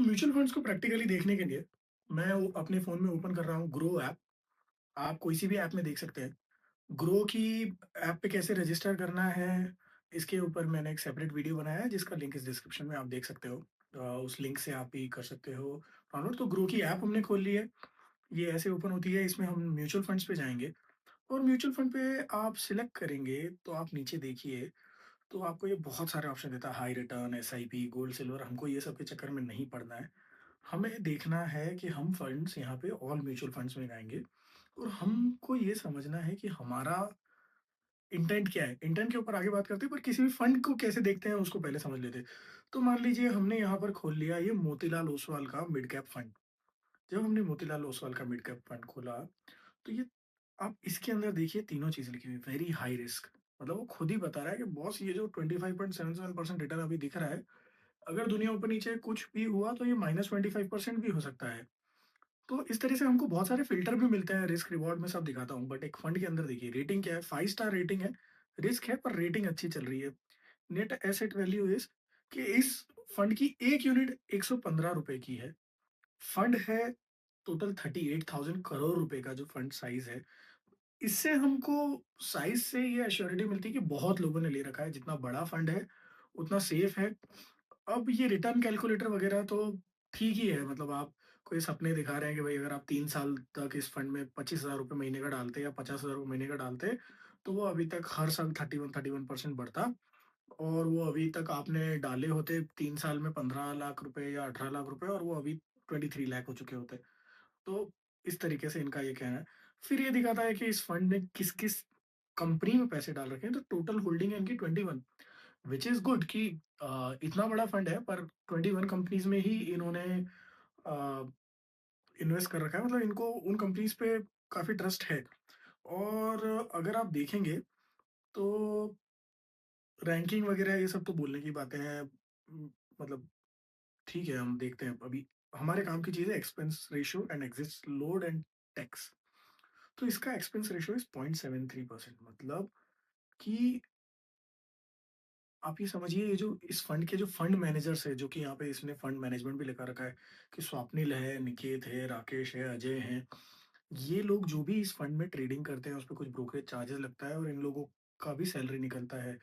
Mutual funds को practically देखने के लिए मैं अपने फ़ोन में ओपन कर रहा हूँ ग्रो ऐप। आप कोई-सी भी ऐप में देख सकते हैं। ग्रो की ऐप पे कैसे रजिस्टर करना है, इसके ऊपर मैंने एक सेपरेट वीडियो बनाया है जिसका लिंक इस डिस्क्रिप्शन में आप देख सकते हो। उस लिंक से आप भी कर सकते हो डाउनलोड। तो ग्रो की ऐप हमने खोल ली है। ये ऐसे ओपन होती है, इसमें हम म्यूचुअल फंड्स पे जाएँगे और म्यूचुअल फंड पे आप सिलेक्ट करेंगे तो आप नीचे देखिए, तो आपको ये बहुत सारे ऑप्शन देता है, high return, SIP, gold, silver. हमको ये सब के चक्कर में नहीं पड़ना है। हमें देखना है कि हम फंड्स यहाँ पे ऑल म्यूचुअल फंड्स में जाएँगे और हमको ये समझना है कि हमारा इंटेंट क्या है? इंटेंट के ऊपर आगे बात करते हैं, पर किसी भी फंड को कैसे देखते हैं उसको पहले समझ लेते हैं। तो मान लीजिए हमने यहाँ पर खोल लिया ये मोतीलाल ओसवाल का मिड कैप फंड। जब हमने मोतीलाल ओसवाल का मिड कैप फंड खोला, तो ये आप इसके अंदर देखिए तीनों चीज़ें लिखी हुई हैं, वेरी हाई रिस्क। मतलब वो खुद ही बता रहा है कि बॉस ये जो 25.77% रिटर्न अभी दिख रहा है, अगर दुनिया ऊपर-नीचे कुछ भी हुआ तो ये -25% भी हो सकता है। तो इस तरह से हमको बहुत सारे फ़िल्टर भी मिलते हैं, रिस्क रिवॉर्ड में सब दिखाता हूँ, बट एक फंड के अंदर देखिए रेटिंग क्या है, 5 स्टार रेटिंग है, रिस्क है पर रेटिंग अच्छी चल रही है। नेट एसेट वैल्यू इज़ कि इस फंड की 1 यूनिट ₹115 की है। फंड है टोटल 38,000 करोड़ रुपए का जो फंड साइज़ है। इससे हमको साइज़ से ये एश्योरिटी मिलती है कि बहुत लोगों ने ले रखा है, जितना बड़ा फंड है, उतना सेफ है। अब ये रिटर्न कैलकुलेटर वगैरह तो ठीक ही है, मतलब आप कोई सपने दिखा रहे हैं कि भाई अगर आप 3 साल तक इस फंड में ₹25,000 महीने का डालते या ₹50,000 महीने का डालते, तो वो अभी तक हर साल 31% बढ़ता और वो अभी तक आपने डाले होते 3 साल में 15 लाख रुपए या 18 लाख रुपए और वो अभी 23 लाख हो चुके होते। तो इस तरीके से इनका ये कहना है। फिर ये दिखाता है कि इस फंड ने किस-किस कंपनी में पैसे डाल रखे हैं, तो टोटल होल्डिंग है इनकी 21, व्हिच इज़ गुड कि इतना बड़ा फंड है पर 21 कंपनीज़ में ही इन्होंने अ, इन्वेस्ट कर रखा है, मतलब इनको उन कंपनीज़ पे काफ़ी ट्रस्ट है। और अगर आप देखेंगे तो रैंकिंग वगैरह ये सब तो बोलने की बातें हैं। मतलब ठीक है, हम देखते हैं अभी हमारे काम की चीज़ है expense ratio and exit load and tax. तो इसका एक्सपेंस रेशियो इज़ 0.73%, मतलब कि आप ये समझिए ये जो इस फंड के जो फंड मैनेजर्स हैं, जो कि यहाँ पे इसने फंड मैनेजमेंट भी लिखा रखा है कि स्वप्निल है, निकेत है, राकेश है, अजय हैं। ये लोग जो भी इस फंड में ट्रेडिंग करते हैं, उसपे कुछ ब्रोकरेज चार्जेस लगता है और इन लोगों का भी सैलरी निकलता है।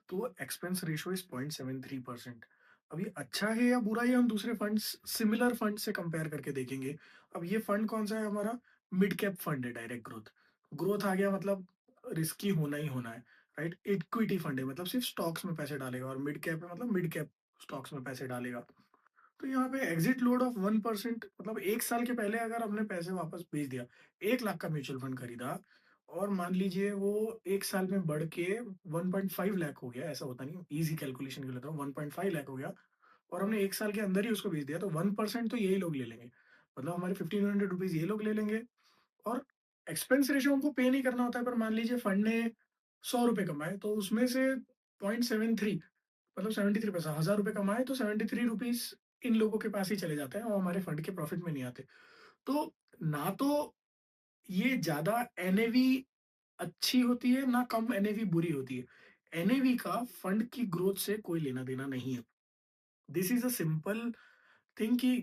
तो वो एक्सपेंस रेशियो इज़ 0.73%। अब ये अच्छा है या बुरा, ये हम दूसरे फंड्स सिमिलर फंड से कंपेयर करके देखेंगे। अब ये फंड कौन-सा है हमारा? मिड कैप फंड है, डायरेक्ट ग्रोथ। ग्रोथ आ गया मतलब रिस्की होना ही होना है, राइट? इक्विटी फंड है मतलब सिर्फ़ स्टॉक्स में पैसे डालेगा और मिड कैप है मतलब मिड कैप स्टॉक्स में पैसे डालेगा। तो यहाँ पे एग्जिट लोड ऑफ 1%, मतलब 1 साल के पहले अगर हमने पैसे वापस भेज दिया, 1 लाख का म्यूचुअल फंड खरीदा और मान लीजिए वो 1 साल में बढ़ के 1.5 लाख हो गया, ऐसा होता नहीं है, ईज़ी कैलकुलेशन के लिए लेता हूँ, 1.5 लाख हो गया और हमने 1 साल के अंदर ही उसको बेच दिया, तो 1% तो यही लोग ले लेंगे। मतलब हमारे ₹1500 ये लोग ले लेंगे और एक्सपेंस रेशियो हमको पे नहीं करना होता है, पर मान लीजिए फंड ने ₹100 कमाए, तो उसमें से 0.73 मतलब 73 पैसा, ₹1000 कमाए तो 73 रुपीज़ इन लोगों के पास ही चले जाते हैं और हमारे फंड के प्रॉफिट में नहीं आते। तो ना तो ये ज़्यादा एनएवी अच्छी होती है, ना कम एनएवी बुरी होती है। एनएवी का फंड की ग्रोथ से कोई लेना-देना नहीं है। This is a simple thing कि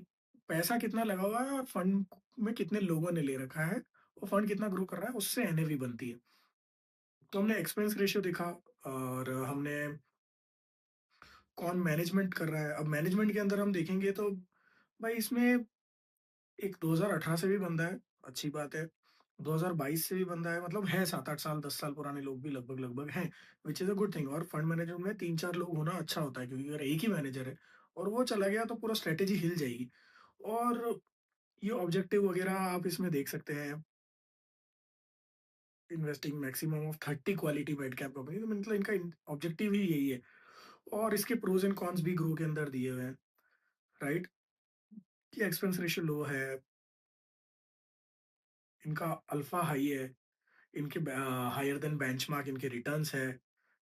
पैसा कितना लगा हुआ है और फंड में कितने लोगों ने ले रखा है और फंड कितना ग्रो कर रहा है, उससे एनएवी बनती है। तो हमने एक्सपेंस रेशियो देखा और हमने कौन मैनेजमेंट कर रहा है। अब मैनेजमेंट के अंदर हम देखेंगे तो भाई इसमें एक 2018 से भी बंदा है, अच्छी बात है। 2022 से भी बंदा है, मतलब है 7-8 साल, 10 साल पुराने लोग भी लगभग-लगभग हैं, which is a good thing. और फंड मैनेजमेंट में 3-4 लोग होना अच्छा होता है क्योंकि अगर एक ही मैनेजर है और वो चला गया तो पूरा स्ट्रैटेजी हिल जाएगी। और ये ऑब्जेक्टिव वगैरह आप इसमें देख सकते हैं, investing maximum of 30 quality mid cap company, तो मतलब इनका ऑब्जेक्टिव ही यही है। और इसके प्रोज एंड कॉन्स भी ग्रो के अंदर दिए हुए हैं, राइट? कि एक्सपेंस रेशियो लो है, इनका अल्फा हाई है, इनके हायर देन बेंचमार्क इनके रिटर्न्स है,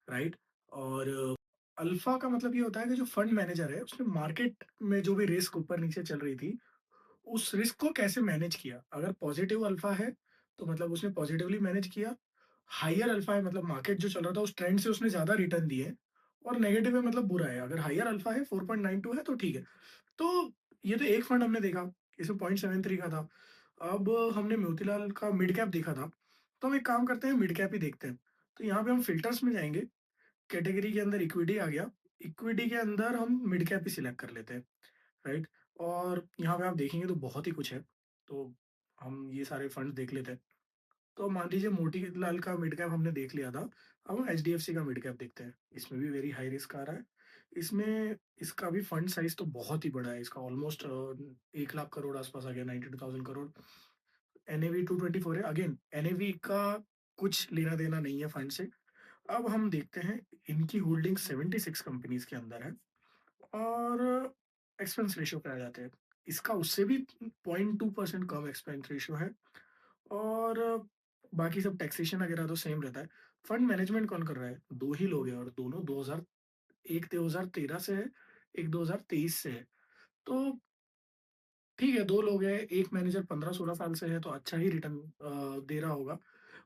राइट? और अल्फा का मतलब ये होता है कि जो फंड मैनेजर है उसने मार्केट में जो भी रिस्क ऊपर नीचे चल रही थी, उस रिस्क को कैसे मैनेज किया। अगर पॉजिटिव अल्फा है तो मतलब उसने पॉजिटिवली मैनेज किया। हायर अल्फा है मतलब मार्केट जो चल रहा था उस ट्रेंड से उसने ज्यादा रिटर्न दिए। और नेगेटिव है मतलब बुरा है। अगर हायर अल्फा है 4.92 है तो ठीक है। तो ये तो एक फंड हमने देखा, इसमें 0.73 का था। अब हमने मोतीलाल का मिड कैप देखा था, तो हम एक काम करते हैं मिड कैप ही देखते हैं। तो यहाँ पे हम फ़िल्टर्स में जाएँगे, कैटेगरी के अंदर इक्विटी आ गया, इक्विटी के अंदर हम मिड कैप ही सिलेक्ट कर लेते हैं, राइट? और यहाँ पे आप देखेंगे तो बहुत ही कुछ है, तो हम ये सारे फंड्स देख लेते हैं। तो मान लीजिए मोतीलाल का मिड कैप हमने देख लिया था, अब हम एचडीएफसी का मिड कैप देखते हैं। इसमें भी वेरी हाई रिस्क आ रहा है। इसमें इसका भी फंड साइज़ तो बहुत ही बड़ा है, इसका ऑलमोस्ट 1 लाख करोड़ आस-पास आ गया, 92,000 करोड़। एनएवी 224 है, अगेन एनएवी का कुछ लेना-देना नहीं है फंड से। अब हम देखते हैं, इनकी होल्डिंग 76 कंपनीज़ के अंदर है और एक्सपेंस रेशियो पे आ जाते हैं। इसका उससे भी 0.2% कम एक्सपेंस रेशियो है और बाकी सब टैक्सेशन वगैरह तो सेम रहता है। फंड मैनेजमेंट कौन कर रहा है? 2 ही लोग हैं और दोनों 2000, एक 2013 से है, एक 2023 से है। तो ठीक है, 2 लोग हैं, एक मैनेजर 15-16 साल से है तो अच्छा ही रिटर्न दे रहा होगा।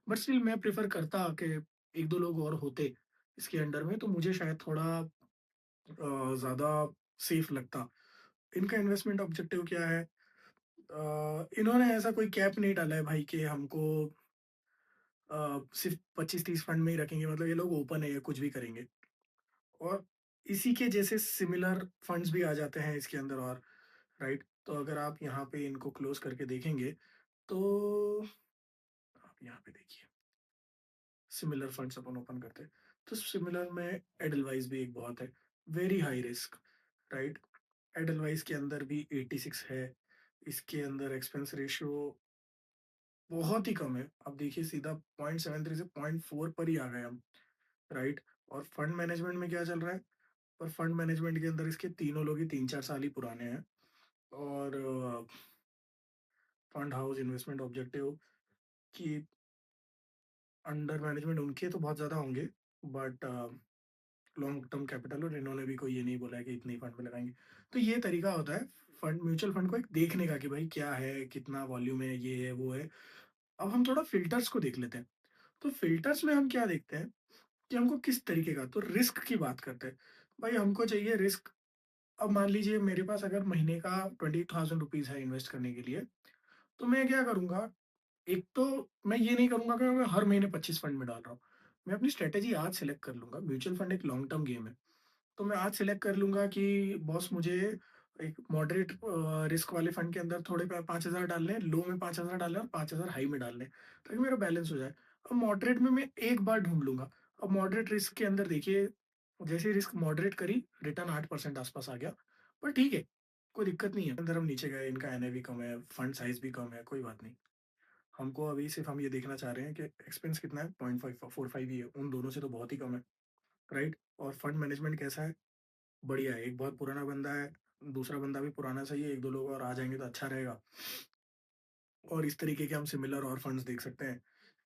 बट स्टिल मैं प्रेफ़र करता कि 1-2 लोग और होते इसके अंडर में तो मुझे शायद थोड़ा ज़्यादा सेफ लगता। इनका इन्वेस्टमेंट ऑब्जेक्टिव क्या है? इन्होंने ऐसा कोई कैप नहीं डाला है भाई कि हमको सिर्फ़ 25-30 फंड में ही रखेंगे, मतलब ये लोग ओपन है, ये कुछ भी करेंगे। और इसी के जैसे सिमिलर फंड्स भी आ जाते हैं इसके अंदर और राइट? तो अगर आप यहाँ पे इनको क्लोज़ करके देखेंगे, तो आप यहाँ पे देखिए, सिमिलर फंड्स अपन ओपन करते हैं। तो सिमिलर में एडलवाइस भी एक बहुत है, very high risk, right? Edelweiss के अंदर भी 86 है, इसके अंदर एक्सपेंस रेशियो बहुत ही कम है। अब देखिए सीधा 0.73 से 0.4 पर ही आ गए हम, राइट? और फंड मैनेजमेंट में क्या चल रहा है? पर फंड मैनेजमेंट के अंदर इसके तीनों लोग ही 3-4 साल ही पुराने हैं और फंड हाउस इन्वेस्टमेंट ऑब्जेक्टिव की अंडर मैनेजमेंट उनके तो बहुत ज़्यादा होंगे, बट लॉन्ग टर्म कैपिटल और इन्होंने भी कोई ये नहीं बोला है कि इतने ही फंड में लगाएँगे। तो ये तरीका होता है फंड, म्यूचुअल फंड को एक देखने का कि भाई क्या है, कितना वॉल्यूम है, ये है, वो है। अब हम थोड़ा फ़िल्टर्स को देख लेते हैं। तो फ़िल्टर्स में हम क्या देखते हैं कि हमको किस तरीके का, तो रिस्क की बात करते हैं। भाई हमको चाहिए रिस्क। अब मान लीजिए मेरे पास अगर महीने का 20,000 रुपीज़ है इन्वेस्ट करने के लिए, तो मैं क्या करूँगा, एक तो मैं ये नहीं करूँगा कि मैं हर महीने 25 फंड में डाल रहा हूँ। मैं अपनी स्ट्रैटेजी आज सेलेक्ट कर लूँगा, म्यूचुअल फंड एक लॉन्ग टर्म गेम है। तो मैं आज सेलेक्ट कर लूँगा कि बॉस मुझे एक मॉडरेट रिस्क वाले फंड के अंदर थोड़े 5,000 डालने हैं, लो में 5,000 डालने हैं और 5,000 हाई में डालने हैं, ताकि मेरा बैलेंस हो जाए। अब मॉडरेट में मैं एक बार ढूँढ लूँगा। अब मॉडरेट रिस्क के अंदर देखिए, जैसे ही रिस्क मॉडरेट करी, रिटर्न 8% आस-पास आ गया। पर ठीक है, कोई दिक्कत नहीं है। अंदर हम नीचे गए, इनका एनएवी कम है, फंड साइज़ भी कम है, कोई बात नहीं। हमको अभी सिर्फ़ हम ये देखना चाह रहे हैं कि एक्सपेंस कितना है, 0.45 ही है, उन दोनों से तो बहुत ही कम है, राइट? और फंड मैनेजमेंट कैसा है? बढ़िया है, एक बहुत पुराना बंदा है, दूसरा बंदा भी पुराना सही है, 1-2 लोग और आ जाएँगे तो अच्छा रहेगा। और इस तरीके के हम सिमिलर और फंड्स देख सकते हैं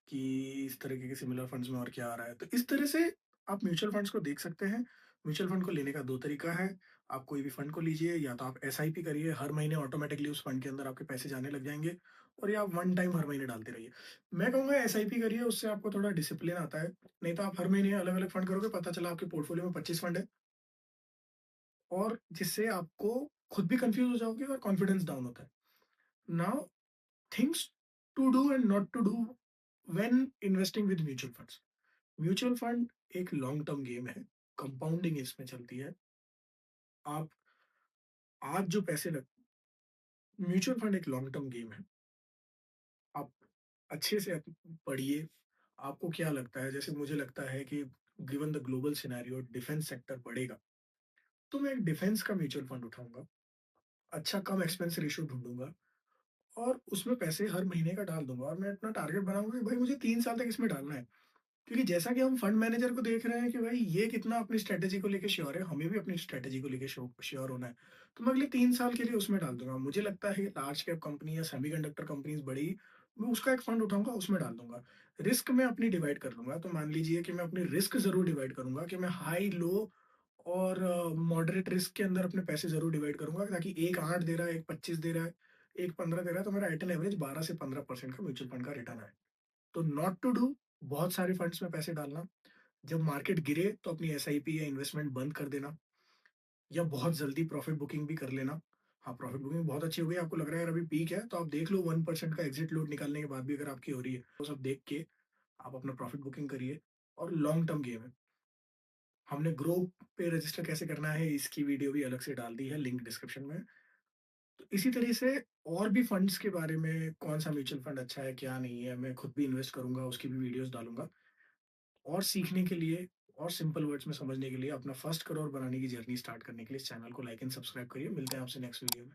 कि इस तरीके के सिमिलर फंड्स में और क्या आ रहा है। तो इस तरह से आप म्यूचुअल फंड्स को देख सकते हैं। म्यूचुअल फंड को लेने का 2 तरीका है, आप कोई भी फंड को लीजिए, या तो आप एसआईपी करिए, हर महीने ऑटोमैटिकली उस फंड के अंदर आपके पैसे जाने लग जाएँगे, और या आप वन टाइम हर महीने डालते रहिए। मैं कहूँगा एसआईपी करिए, उससे आपको थोड़ा डिसिप्लिन आता है, नहीं तो आप हर महीने अलग-अलग फंड करोगे, पता चला आपके पोर्टफोलियो में 25 फंड है, और जिससे आपको खुद भी कन्फ्यूज़ हो जाओगे और कॉन्फिडेंस डाउन होता है। Now things to do and not to do when investing with mutual funds. Mutual fund एक लॉन्ग टर्म गेम है, कंपाउंडिंग इसमें चलती है। आप आज जो पैसे लग म्यूचुअल फंड एक लॉन्ग टर्म गेम है। आप अच्छे से पढ़िए, आपको क्या लगता है? जैसे मुझे लगता है कि given the global scenario defence sector बढ़ेगा, तो मैं एक डिफेंस का म्यूचुअल फंड उठाऊँगा, अच्छा कम एक्सपेंस रेशियो ढूँढूँगा और उसमें पैसे हर महीने का डाल दूँगा, और मैं अपना टारगेट बनाऊँगा कि भाई मुझे 3 साल तक इसमें डालना है। क्योंकि जैसा कि हम फंड मैनेजर को देख रहे हैं कि भाई ये कितना अपनी स्ट्रैटेजी को लेके श्योर है, हमें भी अपनी स्ट्रैटेजी को लेके श्योर होना है। तो मैं अगले 3 साल के लिए उसमें डाल दूँगा। मुझे लगता है लार्ज कैप कंपनी या सेमीकंडक्टर कंपनीज़ बढ़ी, मैं उसका एक फंड उठाऊँगा, उसमें डाल दूँगा। रिस्क मैं अपनी डिवाइड कर लूँगा, तो मान लीजिए कि मैं अपनी रिस्क ज़रूर डिवाइड करूँगा कि मैं हाई, लो और मॉडरेट रिस्क के अंदर अपने पैसे ज़रूर डिवाइड करूँगा, ताकि एक 8 दे रहा है, एक 25 दे रहा है, एक 15 दे रहा है, तो मेरा एट एन एवरेज 12 से 15% का म्यूचुअल फंड का रिटर्न आए। तो नॉट टू डू, बहुत सारे फंड्स में पैसे डालना, जब मार्केट गिरे तो अपनी एसआईपी या इन्वेस्टमेंट बंद कर देना, या बहुत जल्दी प्रॉफिट बुकिंग भी कर लेना। हाँ, प्रॉफिट बुकिंग बहुत अच्छी हो गई, आपको लग रहा है यार अभी पीक है, तो आप देख लो 1% का एग्ज़िट लोड निकालने के बाद भी अगर आपकी हो रही है, वो सब देख के आप अपना प्रॉफिट बुकिंग करिए और लॉन्ग टर्म गेम है। हमने ग्रो पे रजिस्टर कैसे करना है, इसकी वीडियो भी अलग से डाल दी है, लिंक डिस्क्रिप्शन में। तो इसी तरह से और भी फंड्स के बारे में कौन-सा म्यूचुअल फंड अच्छा है, क्या नहीं है, मैं खुद भी इन्वेस्ट करूँगा, उसकी भी वीडियोज़ डालूँगा। और सीखने के लिए और सिंपल वर्ड्स में समझने के लिए अपना फर्स्ट करोड़ बनाने की जर्नी स्टार्ट करने के लिए इस चैनल को लाइक एंड सब्सक्राइब करिए। मिलते हैं आपसे नेक्स्ट वीडियो में।